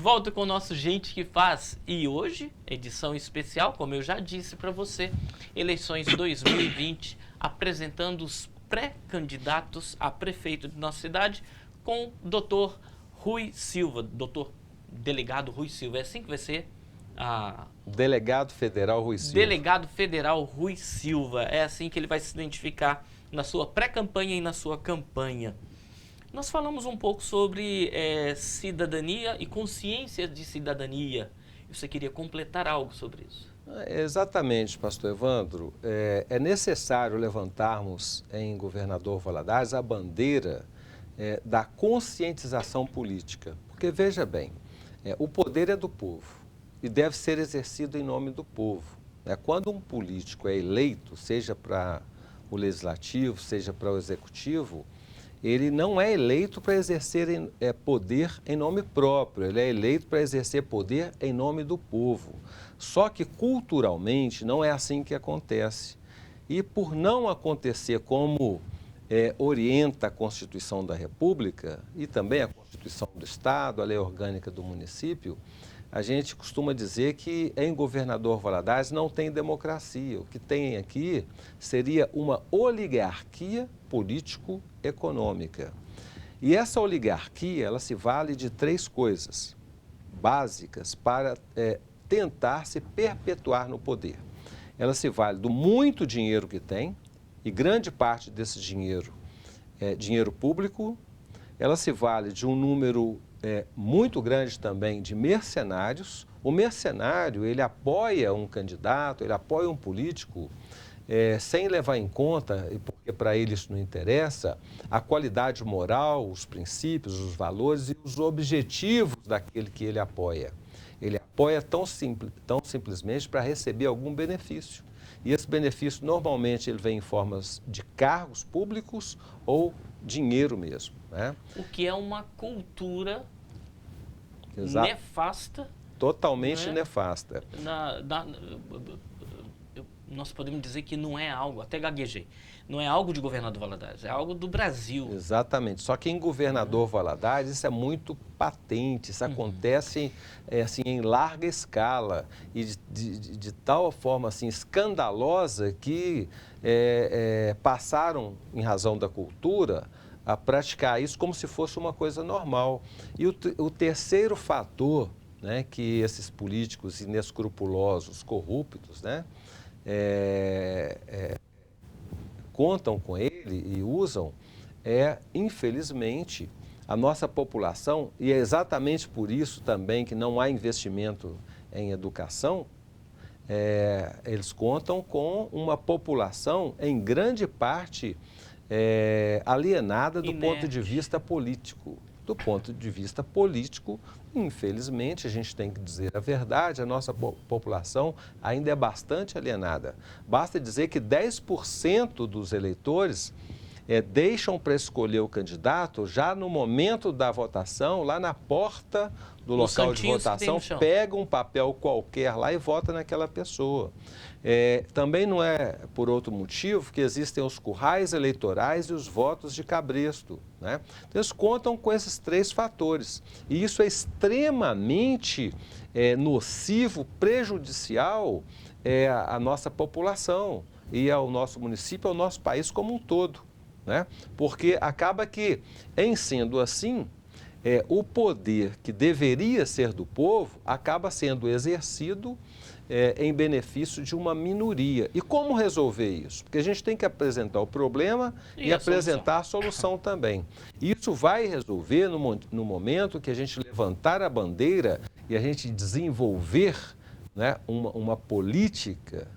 volta com o nosso Gente que Faz. E hoje, edição especial, como eu já disse para você, eleições 2020, apresentando os pré-candidatos a prefeito de nossa cidade com o doutor Rui Silva, doutor delegado Rui Silva. É assim que vai ser? Delegado Federal Rui Silva. Delegado Federal Rui Silva. É assim que ele vai se identificar na sua pré-campanha e na sua campanha. Nós falamos um pouco sobre cidadania e consciência de cidadania. Você queria completar algo sobre isso? Exatamente, pastor Evandro. É necessário levantarmos em Governador Valadares a bandeira da conscientização política. Porque, veja bem, o poder é do povo e deve ser exercido em nome do povo. Quando um político é eleito, seja para o legislativo, seja para o executivo, ele não é eleito para exercer poder em nome próprio, ele é eleito para exercer poder em nome do povo. Só que culturalmente não é assim que acontece. E por não acontecer como orienta a Constituição da República e também a Constituição do Estado, a Lei Orgânica do Município, a gente costuma dizer que em Governador Valadares não tem democracia. O que tem aqui seria uma oligarquia político-econômica. E essa oligarquia, ela se vale de três coisas básicas para tentar se perpetuar no poder. Ela se vale do muito dinheiro que tem, e grande parte desse dinheiro é dinheiro público. Ela se vale de um número muito grande também de mercenários. O mercenário, ele apoia um candidato, ele apoia um político, sem levar em conta, porque para ele isso não interessa, a qualidade moral, os princípios, os valores e os objetivos daquele que ele apoia. Ele apoia tão simplesmente para receber algum benefício. E esse benefício, normalmente, ele vem em formas de cargos públicos ou dinheiro mesmo. O que é uma cultura nefasta. Totalmente nefasta. Nós podemos dizer que não é algo, até gaguejei, não é algo de Governador Valadares, é algo do Brasil. Exatamente, só que em Governador Valadares isso é muito patente, isso acontece assim, em larga escala e de tal forma assim, escandalosa que passaram, em razão da cultura, a praticar isso como se fosse uma coisa normal. E o terceiro fator, que esses políticos inescrupulosos, corruptos, contam com ele e usam, infelizmente, a nossa população, e é exatamente por isso também que não há investimento em educação, eles contam com uma população, em grande parte, alienada do ponto de vista político. Do ponto de vista político, infelizmente, a gente tem que dizer a verdade, a nossa população ainda é bastante alienada. Basta dizer que 10% dos eleitores deixam para escolher o candidato já no momento da votação, lá na porta do local de votação, pega um papel qualquer lá e vota naquela pessoa. Também não é por outro motivo que existem os currais eleitorais e os votos de cabresto. Então, eles contam com esses três fatores. E isso é extremamente nocivo, prejudicial à nossa população e ao nosso município, ao nosso país como um todo. Porque acaba que, em sendo assim, o poder que deveria ser do povo acaba sendo exercido em benefício de uma minoria. E como resolver isso? Porque a gente tem que apresentar o problema e apresentar a solução também. Isso vai resolver no momento que a gente levantar a bandeira e a gente desenvolver uma política,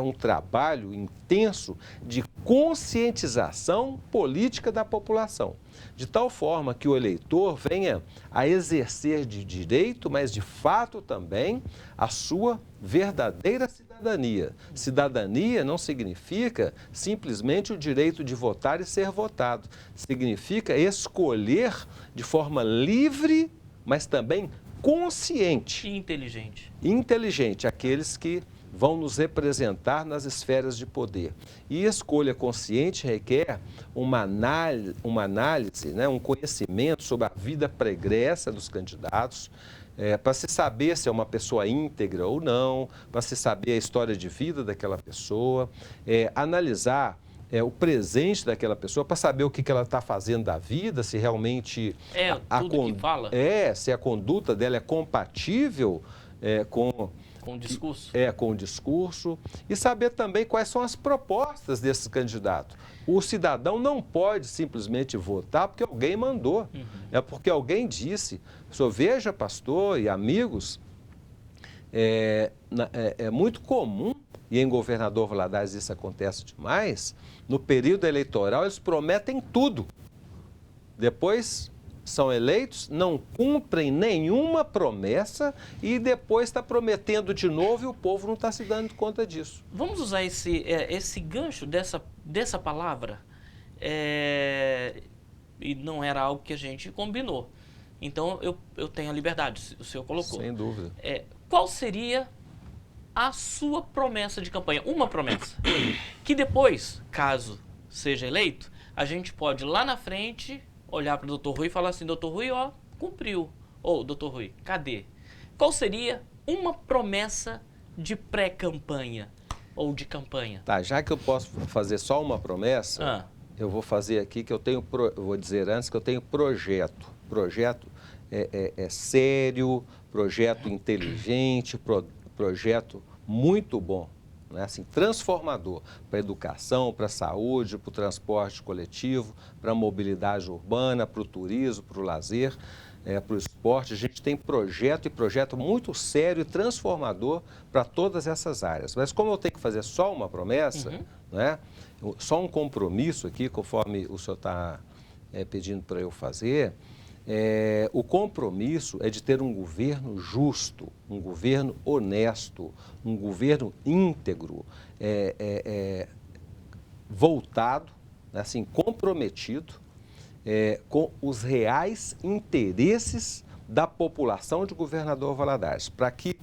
um trabalho intenso de conscientização política da população, de tal forma que o eleitor venha a exercer de direito, mas de fato também, a sua verdadeira cidadania. Cidadania não significa simplesmente o direito de votar e ser votado. Significa escolher de forma livre, mas também consciente. E inteligente. Inteligente, aqueles que vão nos representar nas esferas de poder. E escolha consciente requer uma análise, um conhecimento sobre a vida pregressa dos candidatos, para se saber se é uma pessoa íntegra ou não, para se saber a história de vida daquela pessoa, analisar o presente daquela pessoa para saber o que ela está fazendo da vida, se realmente tudo que fala. Se a conduta dela é compatível com o discurso. Com o discurso. E saber também quais são as propostas desses candidatos. O cidadão não pode simplesmente votar porque alguém mandou. É porque alguém disse. O senhor veja, pastor e amigos, é muito comum, e em Governador Valadares isso acontece demais, no período eleitoral eles prometem tudo. Depois são eleitos, não cumprem nenhuma promessa e depois está prometendo de novo e o povo não está se dando conta disso. Vamos usar esse gancho dessa palavra, e não era algo que a gente combinou. Então eu tenho a liberdade, o senhor colocou. Sem dúvida. Qual seria a sua promessa de campanha? Uma promessa que depois, caso seja eleito, a gente pode lá na frente olhar para o doutor Rui e falar assim: doutor Rui, ó, cumpriu. Ou, doutor Rui, cadê? Qual seria uma promessa de pré-campanha ou de campanha? Tá, já que eu posso fazer só uma promessa, eu vou fazer aqui que eu tenho, eu vou dizer antes que eu tenho projeto. Projeto é sério, projeto inteligente, projeto muito bom, né? Assim, transformador para a educação, para a saúde, para o transporte coletivo, para a mobilidade urbana, para o turismo, para o lazer, para o esporte. A gente tem projeto muito sério e transformador para todas essas áreas. Mas como eu tenho que fazer só uma promessa, né? Só um compromisso aqui, conforme o senhor está pedindo para eu fazer, o compromisso é de ter um governo justo, um governo honesto, um governo íntegro, voltado, assim, comprometido com os reais interesses da população de Governador Valadares, para que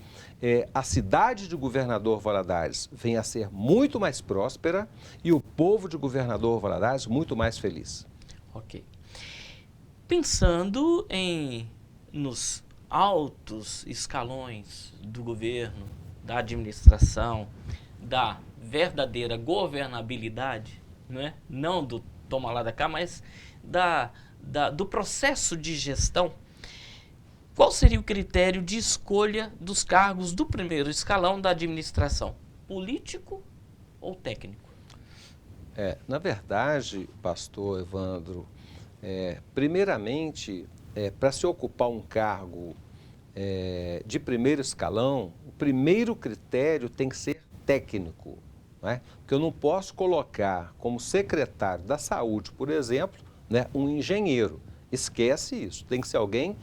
a cidade de Governador Valadares venha a ser muito mais próspera e o povo de Governador Valadares muito mais feliz. Ok. Pensando nos altos escalões do governo, da administração, da verdadeira governabilidade, não do toma lá da cá, mas do processo de gestão, qual seria o critério de escolha dos cargos do primeiro escalão da administração? Político ou técnico? Na verdade, pastor Evandro, primeiramente, para se ocupar um cargo de primeiro escalão, o primeiro critério tem que ser técnico, né? Porque eu não posso colocar como secretário da saúde, por exemplo, né, um engenheiro. Esquece isso, tem que ser alguém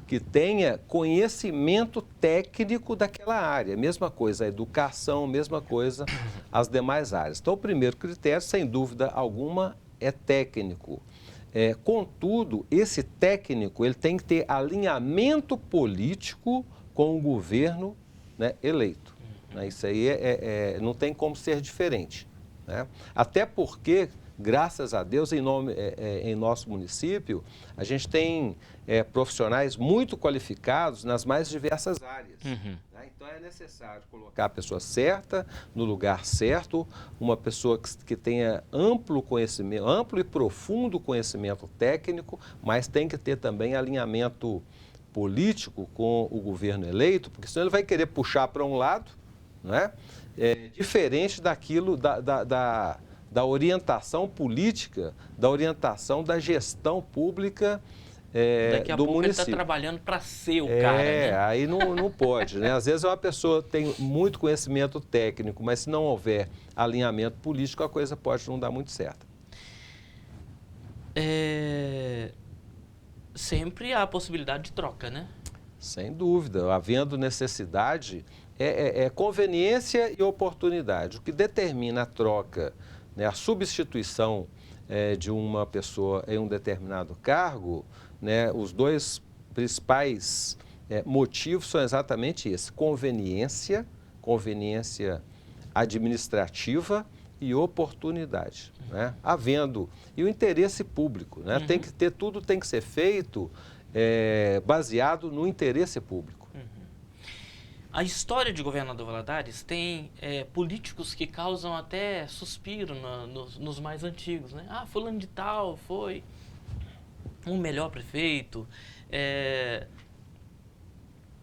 que tenha conhecimento técnico daquela área. Mesma coisa a educação, mesma coisa as demais áreas. Então, o primeiro critério, sem dúvida alguma, é técnico. Contudo, esse técnico ele tem que ter alinhamento político com o governo, né, eleito. Isso aí não tem como ser diferente, né? Até porque, graças a Deus, em nosso município, a gente tem profissionais muito qualificados nas mais diversas áreas. Né? Então, é necessário colocar a pessoa certa, no lugar certo, uma pessoa que tenha amplo conhecimento, amplo e profundo conhecimento técnico, mas tem que ter também alinhamento político com o governo eleito, porque senão ele vai querer puxar para um lado, né? Diferente daquilo, da orientação política, da orientação da gestão pública Daqui a do pouco município. Ele está trabalhando para ser o cara, né? Aí não pode, né? Às vezes uma pessoa tem muito conhecimento técnico, mas se não houver alinhamento político, a coisa pode não dar muito certo. Sempre há a possibilidade de troca, né? Sem dúvida. Havendo necessidade, conveniência e oportunidade. O que determina a troca, né, a substituição de uma pessoa em um determinado cargo, né, os dois principais motivos são exatamente esse: conveniência administrativa e oportunidade, né? Havendo, e o interesse público, né? Tudo tem que ser feito baseado no interesse público. A história de Governador Valadares tem políticos que causam até suspiro nos mais antigos, né? Ah, fulano de tal foi um melhor prefeito.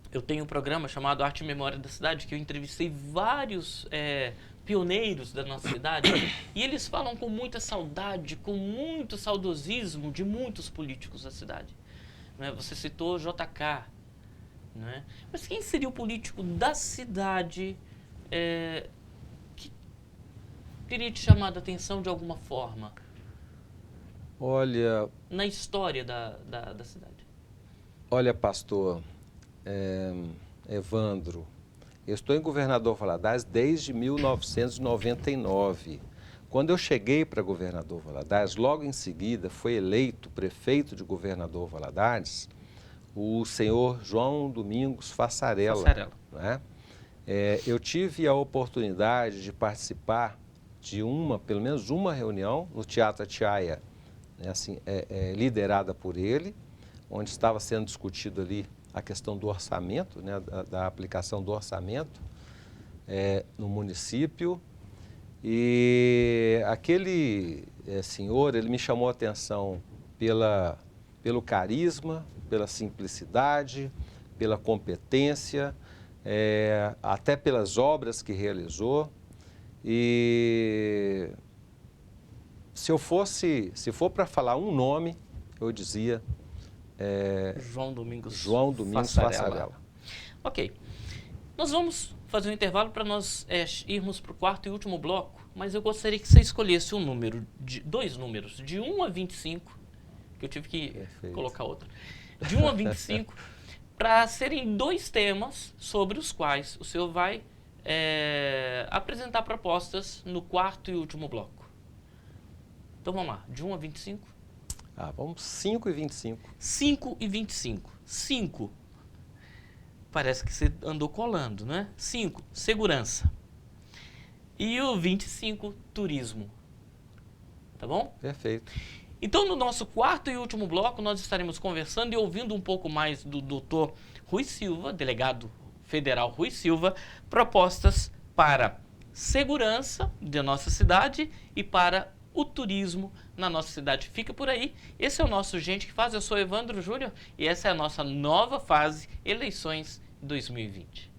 Eu tenho um programa chamado Arte e Memória da Cidade, que eu entrevistei vários pioneiros da nossa cidade, e eles falam com muita saudade, com muito saudosismo de muitos políticos da cidade. Né? Você citou JK, né? Mas quem seria o político da cidade que teria te chamado a atenção de alguma forma? Olha... Na história da cidade. Olha, pastor Evandro, eu estou em Governador Valadares desde 1999. Quando eu cheguei para Governador Valadares, logo em seguida foi eleito prefeito de Governador Valadares o senhor João Domingos Fassarella. Né? Eu tive a oportunidade de participar de pelo menos uma reunião no Teatro Atiaia, né, assim, liderada por ele, onde estava sendo discutido ali a questão do orçamento, né, da aplicação do orçamento no município. E aquele senhor, ele me chamou a atenção pelo carisma, pela simplicidade, pela competência, até pelas obras que realizou. E se for para falar um nome, eu dizia João Domingos Fassarella. Ok. Nós vamos fazer um intervalo para nós irmos para o quarto e último bloco, mas eu gostaria que você escolhesse dois números, de 1 a 25, que eu tive que colocar outro, de 1 a 25, para serem dois temas sobre os quais o senhor vai apresentar propostas no quarto e último bloco. Então vamos lá, de 1 a 25? Vamos 5 e 25. 5 e 25. 5. Parece que você andou colando, né? 5, segurança. E o 25, turismo. Tá bom? Perfeito. Então, no nosso quarto e último bloco, nós estaremos conversando e ouvindo um pouco mais do Dr. Rui Silva, delegado federal Rui Silva, propostas para segurança da nossa cidade e para o turismo na nossa cidade. Fica por aí. Esse é o nosso Gente que Faz. Eu sou Evandro Júnior e essa é a nossa nova fase, eleições 2020.